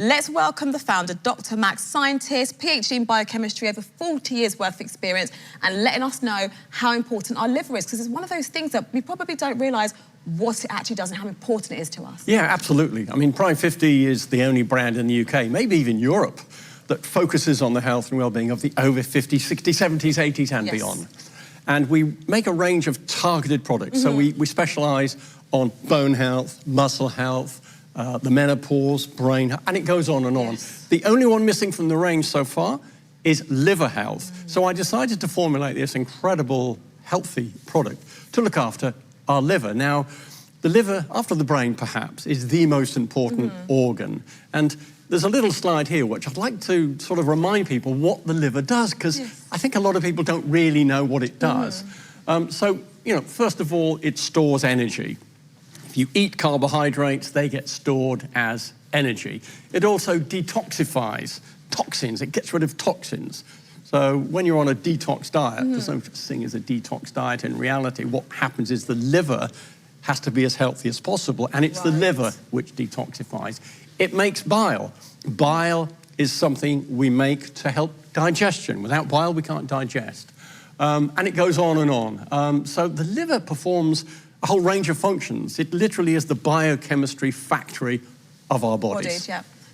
Let's welcome the founder, Dr. Max, scientist, PhD in biochemistry, over 40 years worth of experience, and letting us know how important our liver is, because it's one of those things that we probably don't realise what it actually does and how important it is to us. Yeah, absolutely. I mean, Prime 50 is the only brand in the UK, maybe even Europe, that focuses on the health and well-being of the over 50s, 60s, 70s, 80s and beyond. And we make a range of targeted products. So we specialise on bone health, muscle health, the menopause, brain, and it goes on and on. The only one missing from the range so far is liver health. So I decided to formulate this incredible, healthy product to look after our liver. Now, the liver, after the brain perhaps, is the most important organ. And there's a little slide here which I'd like to sort of remind people what the liver does, because I think a lot of people don't really know what it does. So, you know, first of all, it stores energy. If you eat carbohydrates, they get stored as energy. It also detoxifies toxins. It gets rid of toxins. So when you're on a detox diet, there's no such thing as a detox diet in reality. What happens is the liver has to be as healthy as possible, and it's the liver which detoxifies. It makes bile. Bile is something we make to help digestion. Without bile, we can't digest. And it goes on and on. So the liver performs a whole range of functions. It literally is the biochemistry factory of our bodies.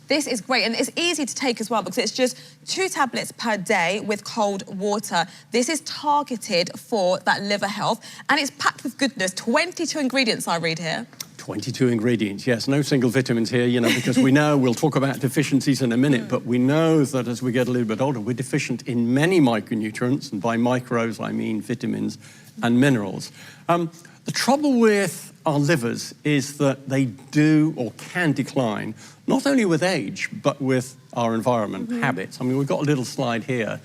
This is great, and it's easy to take as well because it's just 2 tablets per day with cold water. This is targeted for that liver health, and it's packed with goodness. 22 ingredients, I read here. 22 ingredients, yes. No single vitamins here, you know, because we know, we'll talk about deficiencies in a minute, but we know that as we get a little bit older, we're deficient in many micronutrients, and by micros, I mean vitamins and minerals. The trouble with our livers is that they do or can decline, not only with age, but with our environment, habits. I mean, we've got a little slide here.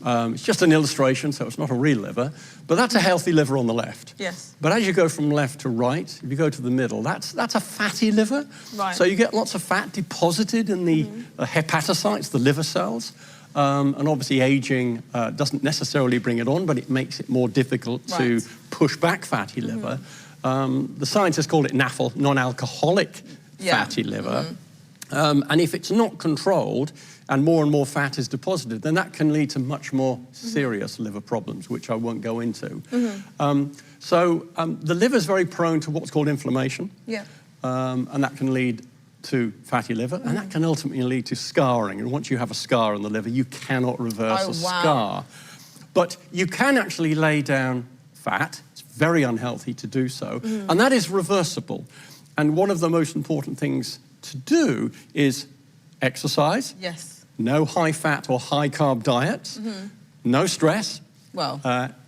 It's just an illustration, so it's not a real liver, but that's a healthy liver on the left. But as you go from left to right, if you go to the middle, that's a fatty liver. So you get lots of fat deposited in the hepatocytes, the liver cells. And obviously aging doesn't necessarily bring it on, but it makes it more difficult to push back fatty liver. The scientists call it NAFL, non-alcoholic fatty liver. And if it's not controlled and more fat is deposited, then that can lead to much more serious liver problems, which I won't go into. The liver is very prone to what's called inflammation. And that can lead to fatty liver, and that can ultimately lead to scarring. And once you have a scar on the liver, you cannot reverse a scar. But you can actually lay down fat. It's very unhealthy to do so, and that is reversible. And one of the most important things to do is exercise, no high-fat or high-carb diets, no stress,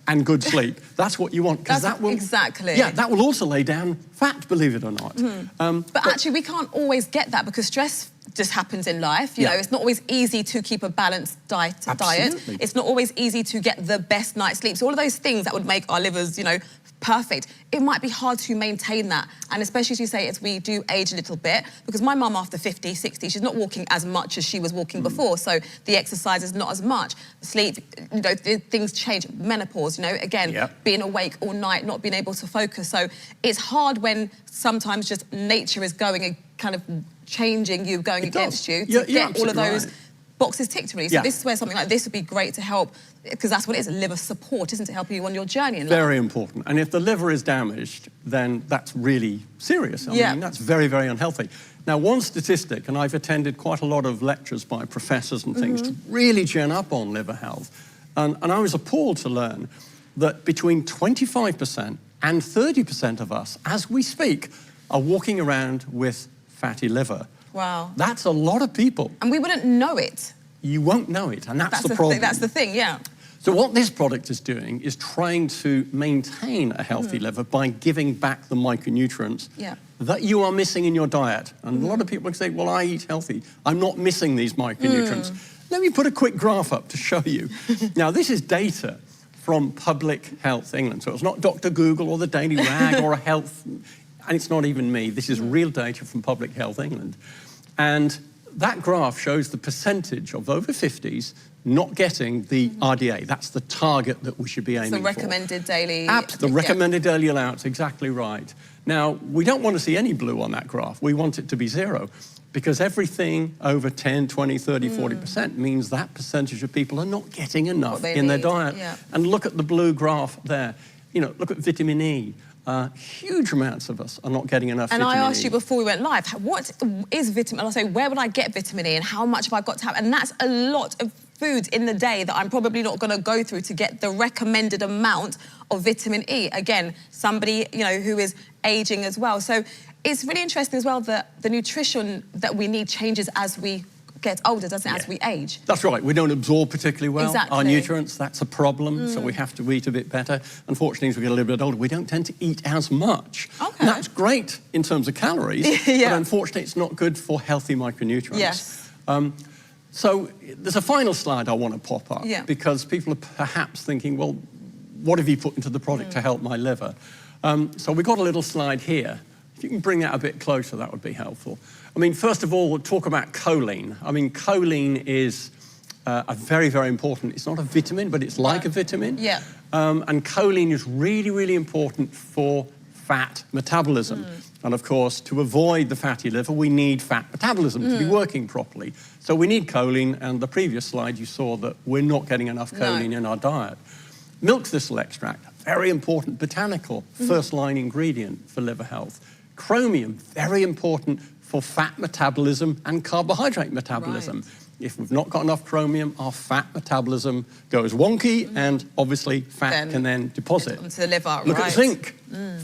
and good sleep. That's what you want, because that will that will also lay down fat, believe it or not. But actually, we can't always get that because stress just happens in life. You know, it's not always easy to keep a balanced diet. It's not always easy to get the best night's sleep. So all of those things that would make our livers, you know, perfect, it might be hard to maintain that. And especially, as you say, as we do age a little bit, because my mum after 50, 60, she's not walking as much as she was walking before, so the exercise is not as much. Sleep, you know, things change. Menopause, you know, again, being awake all night, not being able to focus. So it's hard when sometimes just nature is going and kind of changing you, going against you, to get all of those boxes ticked, really. So this is where something like this would be great to help, because that's what it is, liver support, isn't it? Helping you on your journey in life. Very important. And if the liver is damaged, then that's really serious. I mean, that's very, very unhealthy. Now, one statistic, and I've attended quite a lot of lectures by professors and things to really gin up on liver health, and I was appalled to learn that between 25% and 30% of us, as we speak, are walking around with fatty liver. Wow. That's a lot of people. And we wouldn't know it. You won't know it, and that's the problem. That's the thing, So what this product is doing is trying to maintain a healthy liver by giving back the micronutrients that you are missing in your diet. And a lot of people say, well, I eat healthy. I'm not missing these micronutrients. Let me put a quick graph up to show you. Now, this is data from Public Health England. So it's not Dr. Google or the Daily Rag or a health, and it's not even me. This is real data from Public Health England. And that graph shows the percentage of over 50s not getting the RDA. That's the target that we should be aiming for. The recommended daily... The recommended daily allowance, exactly right. Now, we don't want to see any blue on that graph. We want it to be 0. because everything over 10, 20, 30, 40% means that percentage of people are not getting enough in their diet. Yeah. And look at the blue graph there. You know, look at vitamin E. Huge amounts of us are not getting enough vitamin E. And I asked you before we went live, what is vitamin E? I say, where would I get vitamin E and how much have I got to have? And that's a lot of foods in the day that I'm probably not going to go through to get the recommended amount of vitamin E. Again, somebody, you know, who is aging as well. So it's really interesting as well that the nutrition that we need changes as we get older, doesn't it, as we age? That's right. We don't absorb particularly well. Exactly. Our nutrients, that's a problem, so we have to eat a bit better. Unfortunately, as we get a little bit older, we don't tend to eat as much. Okay. And that's great in terms of calories, but unfortunately, it's not good for healthy micronutrients. Yes. So there's a final slide I want to pop up, because people are perhaps thinking, well, what have you put into the product to help my liver? So we've got a little slide here. If you can bring that a bit closer, that would be helpful. I mean, first of all, we'll talk about choline. I mean, choline is a very, very important, it's not a vitamin, but it's like a vitamin. Yeah. And choline is really, really important for fat metabolism. And of course, to avoid the fatty liver, we need fat metabolism to be working properly. So we need choline, and the previous slide you saw that we're not getting enough choline in our diet. Milk thistle extract, very important botanical first-line ingredient for liver health. Chromium, very important for fat metabolism and carbohydrate metabolism. If we've not got enough chromium, our fat metabolism goes wonky, and obviously fat can then deposit. Onto the liver, Look at zinc,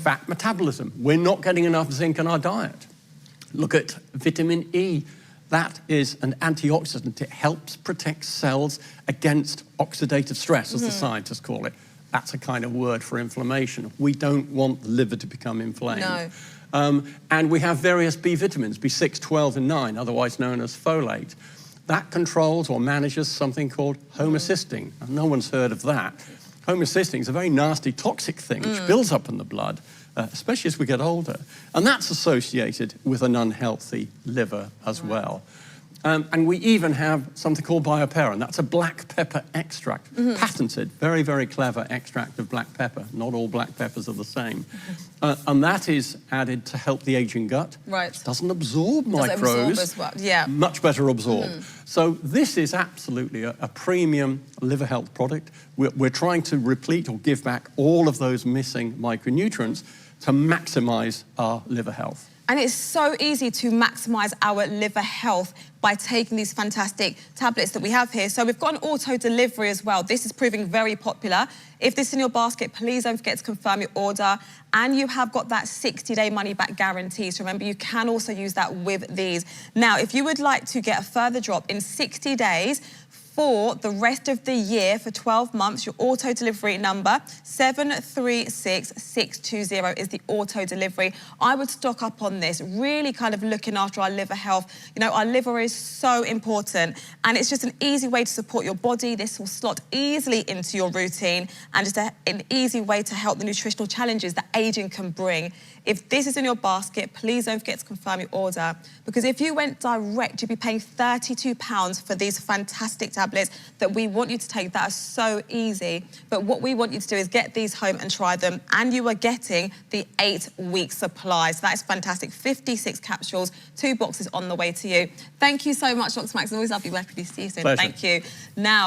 fat metabolism. We're not getting enough zinc in our diet. Look at vitamin E. That is an antioxidant. It helps protect cells against oxidative stress, as the scientists call it. That's a kind of word for inflammation. We don't want the liver to become inflamed. No. And we have various B vitamins, B6, 12, and 9, otherwise known as folate. That controls or manages something called homocysteine. No one's heard of that. Homocysteine is a very nasty, toxic thing which builds up in the blood, especially as we get older. And that's associated with an unhealthy liver as well. And we even have something called bioperin. That's a black pepper extract, patented, very, very clever extract of black pepper. Not all black peppers are the same. And that is added to help the aging gut. Right. It doesn't absorb microbes. Absorb as well. Yeah. Much better absorbed. So this is absolutely a premium liver health product. We're trying to replete or give back all of those missing micronutrients to maximize our liver health. And it's so easy to maximize our liver health by taking these fantastic tablets that we have here. So we've got an auto delivery as well. This is proving very popular. If this is in your basket, please don't forget to confirm your order. And you have got that 60-day money-back guarantee. So remember, you can also use that with these. Now, if you would like to get a further drop in 60 days, for the rest of the year, for 12 months, your auto delivery number, 736620 is the auto delivery. I would stock up on this, really kind of looking after our liver health. You know, our liver is so important, and it's just an easy way to support your body. This will slot easily into your routine, and just an easy way to help the nutritional challenges that aging can bring. If this is in your basket, please don't forget to confirm your order, because if you went direct, you'd be paying £32 for these fantastic tablets that we want you to take that are so easy. But what we want you to do is get these home and try them, and you are getting the 8-week supply. So that is fantastic. 56 capsules, 2 boxes on the way to you. Thank you so much, Dr. Max. I always love you. Happy to see you soon. Pleasure. Thank you. Now.